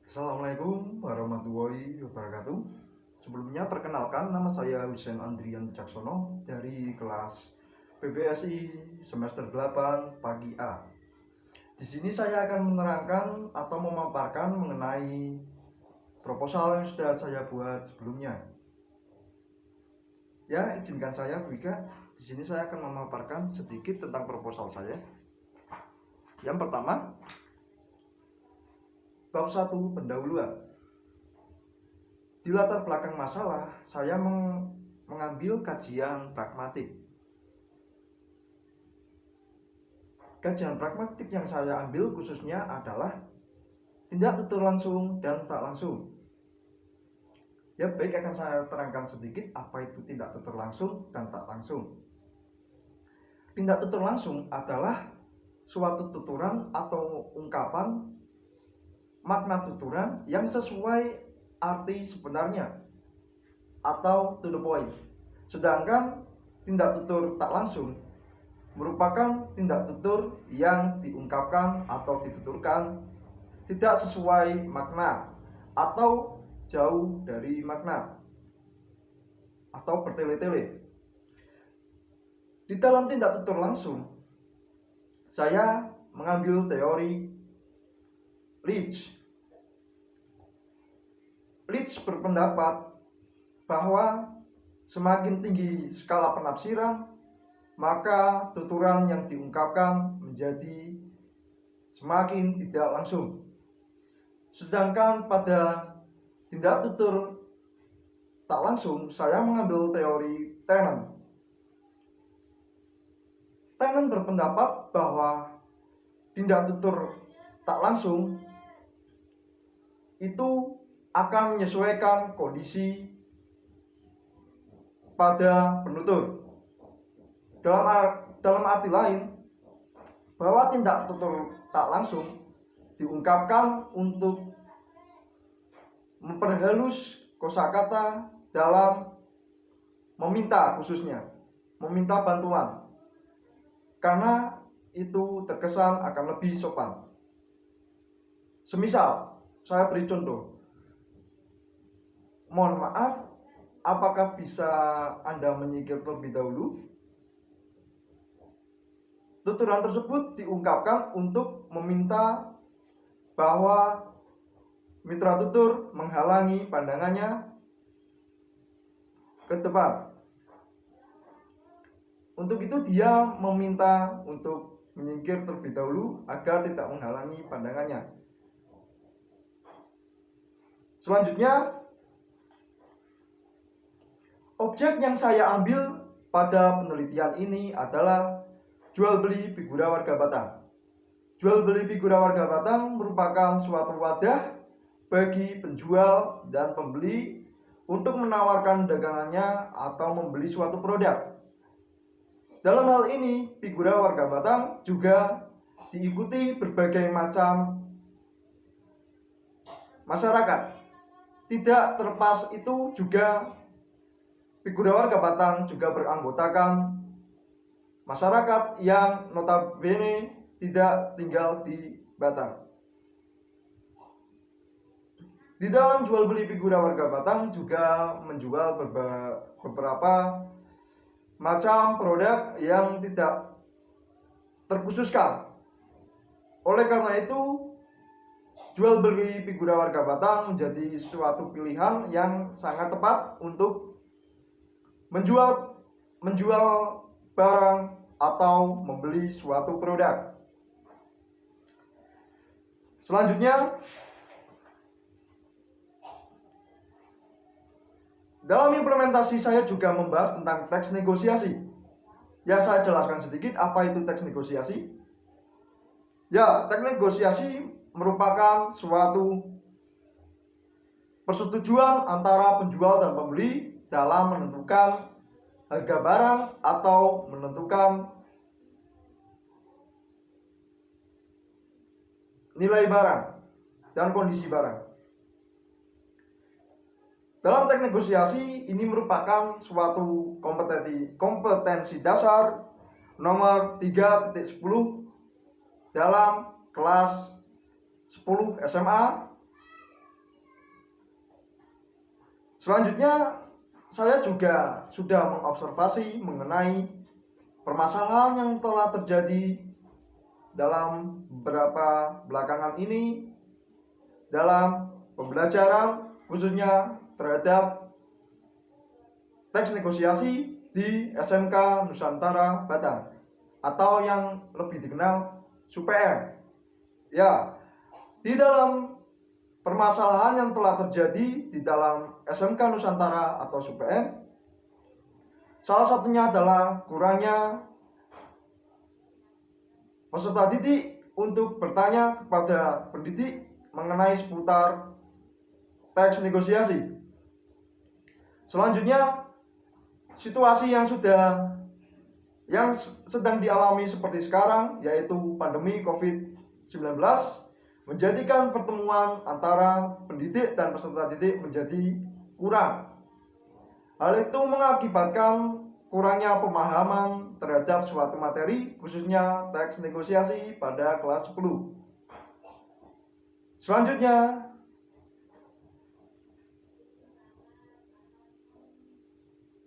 Assalamualaikum warahmatullahi wabarakatuh. Sebelumnya perkenalkan, nama saya Husein Andrian Wicaksono dari kelas PBSI semester 8 pagi A. Di sini saya akan menerangkan atau memaparkan mengenai proposal yang sudah saya buat sebelumnya. Ya, izinkan saya Wika. Di sini saya akan memaparkan sedikit tentang proposal saya. Yang pertama, bab 1 pendahuluan. Di latar belakang masalah, saya mengambil kajian pragmatik. Kajian pragmatik yang saya ambil khususnya adalah tindak tutur langsung dan tak langsung. Ya, baik, akan saya terangkan sedikit apa itu tindak tutur langsung dan tak langsung. Tindak tutur langsung adalah suatu tuturan atau ungkapan makna tuturan yang sesuai arti sebenarnya atau to the point. Sedangkan tindak tutur tak langsung merupakan tindak tutur yang diungkapkan atau dituturkan tidak sesuai makna atau jauh dari makna atau bertele-tele. Di dalam tindak tutur langsung, saya mengambil teori Leach. Leach berpendapat bahwa semakin tinggi skala penafsiran, maka tuturan yang diungkapkan menjadi semakin tidak langsung. Sedangkan pada tindak tutur tak langsung, saya mengambil teori Tenen. Tenen berpendapat bahwa tindak tutur tak langsung itu akan menyesuaikan kondisi pada penutur. Dalam arti lain, bahwa tindak tutur tak langsung diungkapkan untuk memperhalus kosakata dalam meminta, khususnya meminta bantuan, karena itu terkesan akan lebih sopan. Semisal, saya beri contoh. Mohon maaf, apakah bisa Anda menyingkir terlebih dahulu? Tuturan tersebut diungkapkan untuk meminta bahwa mitra tutur menghalangi pandangannya ke depan. Untuk itu dia meminta untuk menyingkir terlebih dahulu agar tidak menghalangi pandangannya. Selanjutnya, objek yang saya ambil pada penelitian ini adalah jual beli figura warga Batang. Jual beli figura warga Batang merupakan suatu wadah bagi penjual dan pembeli untuk menawarkan dagangannya atau membeli suatu produk. Dalam hal ini, figura warga Batang juga diikuti berbagai macam masyarakat. Tidak terlepas itu juga figura warga Batang juga beranggotakan masyarakat yang notabene tidak tinggal di Batang. Di dalam jual beli figura warga Batang juga menjual beberapa macam produk yang tidak terkhususkan. Oleh karena itu, jual beli figura warga Batang menjadi suatu pilihan yang sangat tepat untuk menjual barang atau membeli suatu produk. Selanjutnya, dalam implementasi saya juga membahas tentang teks negosiasi. Ya, saya jelaskan sedikit apa itu teks negosiasi. Ya, teks negosiasi merupakan suatu persetujuan antara penjual dan pembeli dalam menentukan harga barang atau menentukan nilai barang dan kondisi barang. Dalam teks negosiasi ini merupakan suatu kompetensi dasar nomor 3.10 dalam kelas 10 SMA Selanjutnya, saya juga sudah mengobservasi mengenai permasalahan yang telah terjadi dalam beberapa belakangan ini dalam pembelajaran, khususnya terhadap teks negosiasi di SMK Nusantara Batang atau yang lebih dikenal SUPM. Ya, di dalam permasalahan yang telah terjadi di dalam SMK Nusantara atau SUPM, salah satunya adalah kurangnya peserta didik untuk bertanya kepada pendidik mengenai seputar teks negosiasi. Selanjutnya, situasi yang sedang dialami seperti sekarang, yaitu pandemi COVID-19, menjadikan pertemuan antara pendidik dan peserta didik menjadi kurang. Hal itu mengakibatkan kurangnya pemahaman terhadap suatu materi, khususnya teks negosiasi pada kelas 10. Selanjutnya,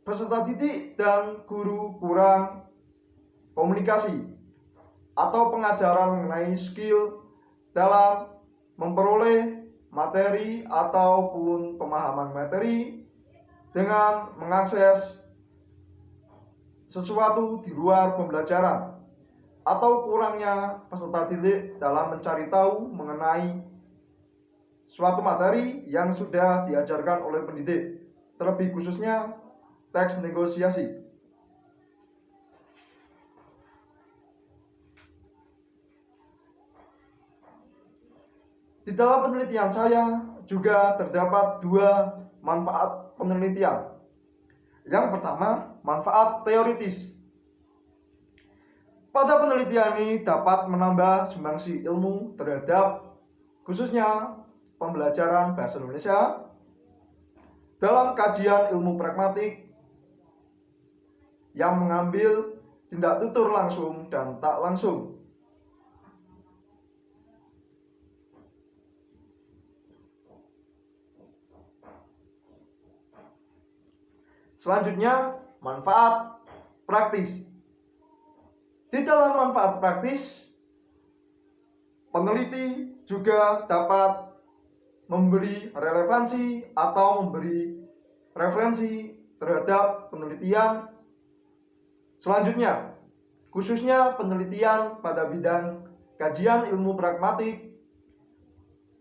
peserta didik dan guru kurang komunikasi atau pengajaran mengenai skill dalam memperoleh materi ataupun pemahaman materi dengan mengakses sesuatu di luar pembelajaran, atau kurangnya peserta didik dalam mencari tahu mengenai suatu materi yang sudah diajarkan oleh pendidik, terlebih khususnya teks negosiasi. Di dalam penelitian saya juga terdapat 2 manfaat penelitian. Yang pertama, manfaat teoritis. Pada penelitian ini dapat menambah sumbangsi ilmu terhadap khususnya pembelajaran bahasa Indonesia dalam kajian ilmu pragmatik yang mengambil tindak tutur langsung dan tak langsung. Selanjutnya, manfaat praktis. Di dalam manfaat praktis, peneliti juga dapat memberi relevansi atau memberi referensi terhadap penelitian selanjutnya, khususnya penelitian pada bidang kajian ilmu pragmatik,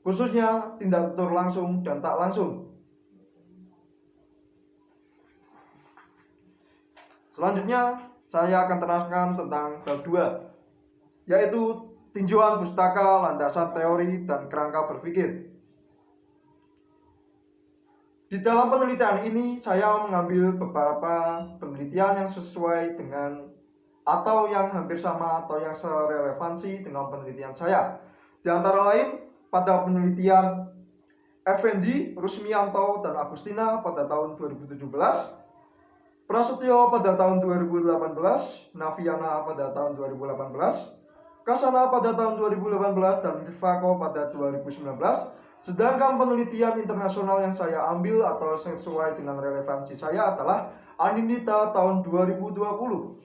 khususnya tindak tutur langsung dan tak langsung. Selanjutnya, saya akan terangkan tentang bab 2, yaitu tinjauan pustaka, landasan teori, dan kerangka berpikir. Di dalam penelitian ini, saya mengambil beberapa penelitian yang sesuai dengan atau yang hampir sama atau yang serelevansi dengan penelitian saya. Di antara lain, pada penelitian Effendi, Rusmianto, dan Agustina pada tahun 2017, Prasetyo pada tahun 2018, Naviana pada tahun 2018, Kasana pada tahun 2018, dan Vivako pada 2019. Sedangkan penelitian internasional yang saya ambil atau sesuai dengan relevansi saya adalah Anindita tahun 2020.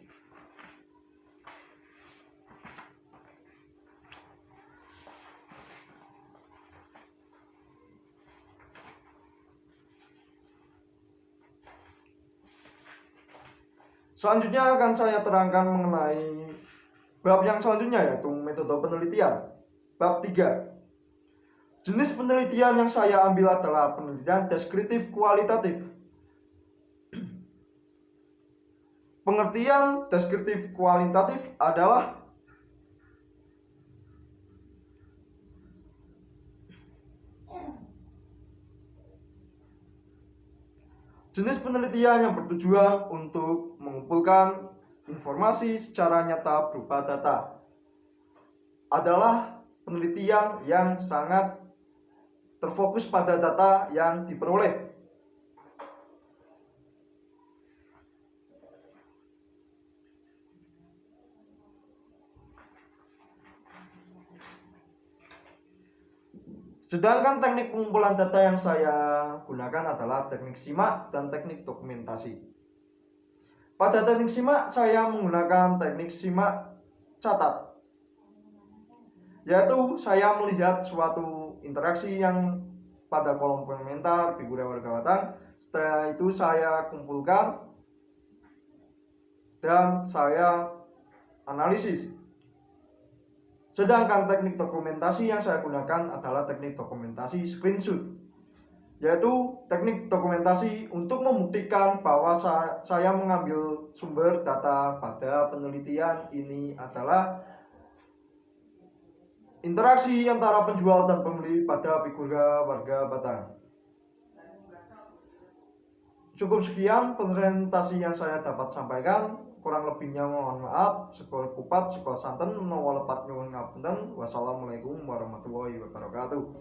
Selanjutnya akan saya terangkan mengenai bab yang selanjutnya, yaitu metode penelitian. Bab 3. Jenis penelitian yang saya ambil adalah penelitian deskriptif kualitatif. Pengertian deskriptif kualitatif adalah jenis penelitian yang bertujuan untuk mengumpulkan informasi secara nyata berupa data. Adalah penelitian yang sangat terfokus pada data yang diperoleh. Sedangkan teknik pengumpulan data yang saya gunakan adalah teknik simak dan teknik dokumentasi. Pada teknik simak, saya menggunakan teknik simak catat, yaitu saya melihat suatu interaksi yang pada kolom komentar figura warga Batang. Setelah itu saya kumpulkan dan saya analisis. Sedangkan teknik dokumentasi yang saya gunakan adalah teknik dokumentasi screenshot, yaitu teknik dokumentasi untuk membuktikan bahwa saya mengambil sumber data pada penelitian ini adalah interaksi antara penjual dan pembeli pada figura warga Batang. Cukup sekian presentasi yang saya dapat sampaikan. Kurang lebihnya mohon maaf. Sekolah kupat, sekolah santen, menawa lepat nyuwun ngapunten. Wassalamualaikum warahmatullahi wabarakatuh.